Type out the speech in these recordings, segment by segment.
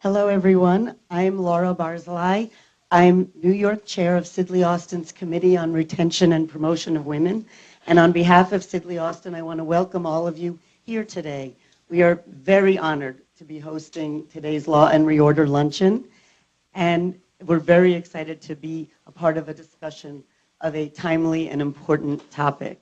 Hello, everyone. I'm Laura Barzilai. I'm New York Chair of Sidley Austin's Committee on Retention and Promotion of Women. And on behalf of Sidley Austin, I want to welcome all of you here today. We are very honored to be hosting today's Law and Reorder Luncheon. And we're very excited to be a part of a discussion of a timely and important topic.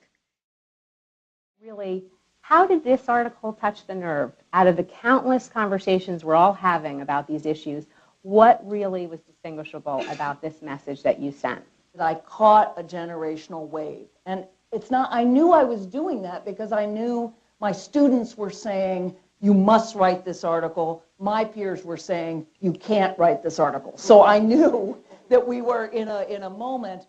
Really, how did this article touch the nerve? Out of the countless conversations we're all having about these issues, what really was distinguishable about this message that you sent? I caught a generational wave. And it's not, I knew I was doing that because I knew my students were saying, you must write this article. My peers were saying, you can't write this article. So I knew that we were in a moment.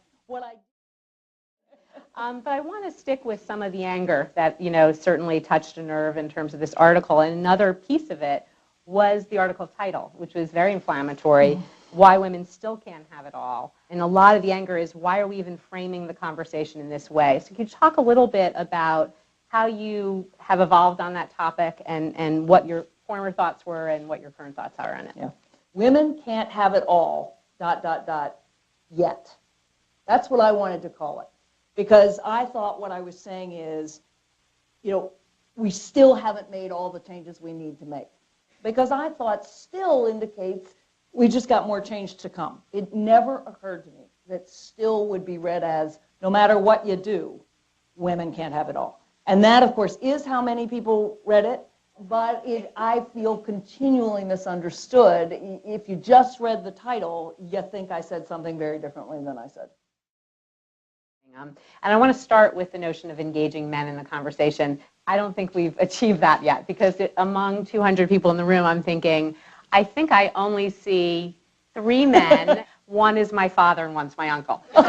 But I want to stick with some of the anger that, certainly touched a nerve in terms of this article. And another piece of it was the article title, which was very inflammatory, Why Women Still Can't Have It All. And a lot of the anger is, why are we even framing the conversation in this way? So could you talk a little bit about how you have evolved on that topic and what your former thoughts were and what your current thoughts are on it? Yeah. Women can't have it all, ... yet. That's what I wanted to call it. Because I thought what I was saying is, we still haven't made all the changes we need to make. Because I thought still indicates we just got more change to come. It never occurred to me that still would be read as, no matter what you do, women can't have it all. And that, of course, is how many people read it, but I feel continually misunderstood. If you just read the title, you think I said something very differently than I said. And I want to start with the notion of engaging men in the conversation. I don't think we've achieved that yet, because among 200 people in the room, I'm thinking, I think I only see 3 men. One is my father and one's my uncle. So.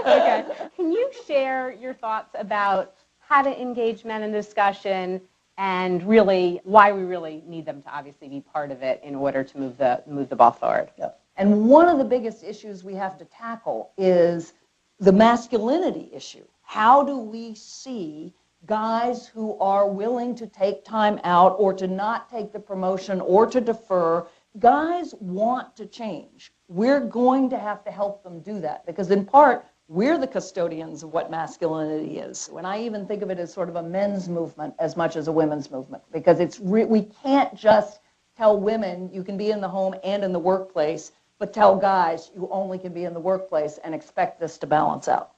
Okay. Can you share your thoughts about how to engage men in discussion and really why we really need them to obviously be part of it in order to move the ball forward? Yep. And one of the biggest issues we have to tackle is the masculinity issue. How do we see guys who are willing to take time out or to not take the promotion or to defer? Guys want to change. We're going to have to help them do that because in part, we're the custodians of what masculinity is. And I even think of it as sort of a men's movement as much as a women's movement because we can't just tell women you can be in the home and in the workplace, but tell guys you only can be in the workplace and expect this to balance out.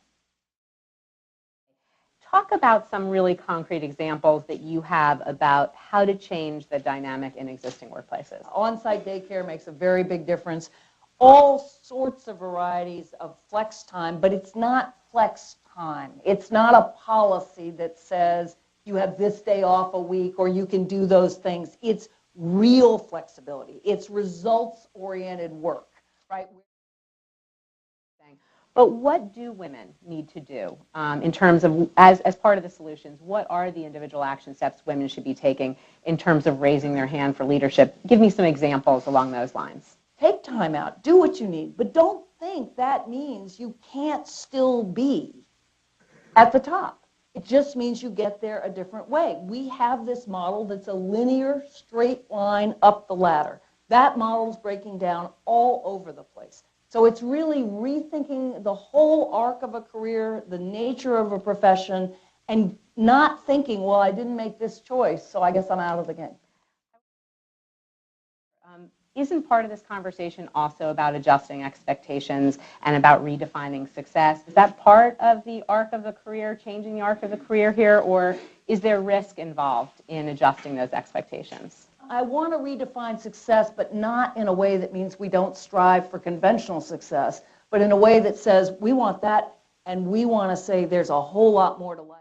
Talk about some really concrete examples that you have about how to change the dynamic in existing workplaces. On-site daycare makes a very big difference. All sorts of varieties of flex time, but it's not flex time. It's not a policy that says you have this day off a week or you can do those things. It's real flexibility. It's results-oriented work. Right. But what do women need to do in terms of, as part of the solutions, what are the individual action steps women should be taking in terms of raising their hand for leadership? Give me some examples along those lines. Take time out, do what you need, but don't think that means you can't still be at the top. It just means you get there a different way. We have this model that's a linear, straight line up the ladder. That model's breaking down all over the place. So it's really rethinking the whole arc of a career, the nature of a profession, and not thinking, well, I didn't make this choice, so I guess I'm out of the game. Isn't part of this conversation also about adjusting expectations and about redefining success? Is that part of the arc of the career, changing the arc of the career here, or is there risk involved in adjusting those expectations? I want to redefine success, but not in a way that means we don't strive for conventional success, but in a way that says we want that and we want to say there's a whole lot more to life.